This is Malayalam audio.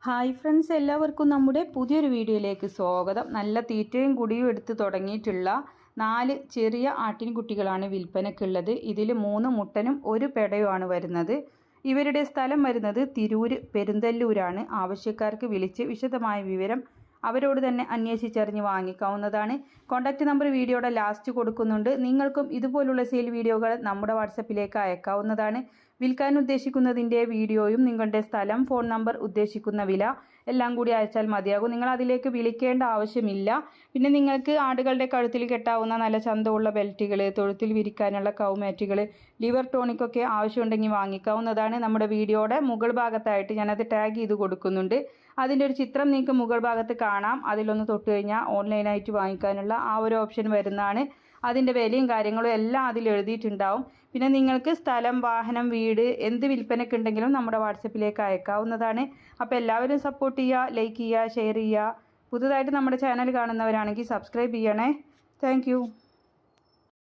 ഹായ് ഫ്രണ്ട്സ്, എല്ലാവർക്കും നമ്മുടെ പുതിയൊരു വീഡിയോയിലേക്ക് സ്വാഗതം. നല്ല തീറ്റയും കുടിയും എടുത്ത് തുടങ്ങിയിട്ടുള്ള 4 ചെറിയ ആട്ടിൻകുട്ടികളാണ് വിൽപ്പനക്കുള്ളത്. ഇതിൽ 3 മുട്ടനും 1 പെടയുമാണ് വരുന്നത്. ഇവരുടെ സ്ഥലം വരുന്നത് തിരൂര് പെരുന്തല്ലൂരാണ്. ആവശ്യക്കാർക്ക് വിളിച്ച് വിശദമായ വിവരം അവരോട് തന്നെ അന്വേഷിച്ചറിഞ്ഞ് വാങ്ങിക്കാവുന്നതാണ്. കോൺടാക്റ്റ് നമ്പർ വീഡിയോയുടെ ലാസ്റ്റ് കൊടുക്കുന്നുണ്ട്. നിങ്ങൾക്കും ഇതുപോലുള്ള സെയിൽ വീഡിയോകൾ നമ്മുടെ വാട്സപ്പിലേക്ക് അയക്കാവുന്നതാണ്. വിൽക്കാൻ ഉദ്ദേശിക്കുന്നതിൻ്റെ വീഡിയോയും നിങ്ങളുടെ സ്ഥലം, ഫോൺ നമ്പർ, ഉദ്ദേശിക്കുന്ന വില എല്ലാം കൂടി അയച്ചാൽ മതിയാകും. നിങ്ങൾ അതിലേക്ക് വിളിക്കേണ്ട ആവശ്യമില്ല. പിന്നെ നിങ്ങൾക്ക് ആടുകളുടെ കഴുത്തിൽ കെട്ടാവുന്ന നല്ല ചന്തമുള്ള ബെൽറ്റുകൾ, തൊഴുത്തിൽ വിരിക്കാനുള്ള കൗമാറ്റുകൾ, ലിവർ ടോണിക്കൊക്കെ ആവശ്യമുണ്ടെങ്കിൽ വാങ്ങിക്കാവുന്നതാണ്. നമ്മുടെ വീഡിയോയുടെ മുകൾ ഭാഗത്തായിട്ട് ഞാനത് ടാഗ് ചെയ്ത് കൊടുക്കുന്നുണ്ട്. അതിൻ്റെ ഒരു ചിത്രം നിങ്ങൾക്ക് മുകൾ ഭാഗത്ത് കാണാം. അതിലൊന്ന് തൊട്ട് കഴിഞ്ഞാൽ ഓൺലൈനായിട്ട് വാങ്ങിക്കാനുള്ള ആ ഒരു ഓപ്ഷൻ വരുന്നതാണ്. അതിൻ്റെ വിലയും കാര്യങ്ങളും എല്ലാം അതിൽ എഴുതിയിട്ടുണ്ടാവും. പിന്നെ നിങ്ങൾക്ക് സ്ഥലം, വാഹനം, വീട് എന്ത് വിൽപ്പനയ്ക്കുണ്ടെങ്കിലും നമ്മുടെ വാട്സപ്പിലേക്ക് അയക്കാവുന്നതാണ്. അപ്പോൾ എല്ലാവരും സപ്പോർട്ട് ചെയ്യുക, ലൈക്ക് ചെയ്യുക, ഷെയർ ചെയ്യുക. പുതുതായിട്ട് നമ്മുടെ ചാനൽ കാണുന്നവരാണെങ്കിൽ സബ്സ്ക്രൈബ് ചെയ്യണേ. താങ്ക്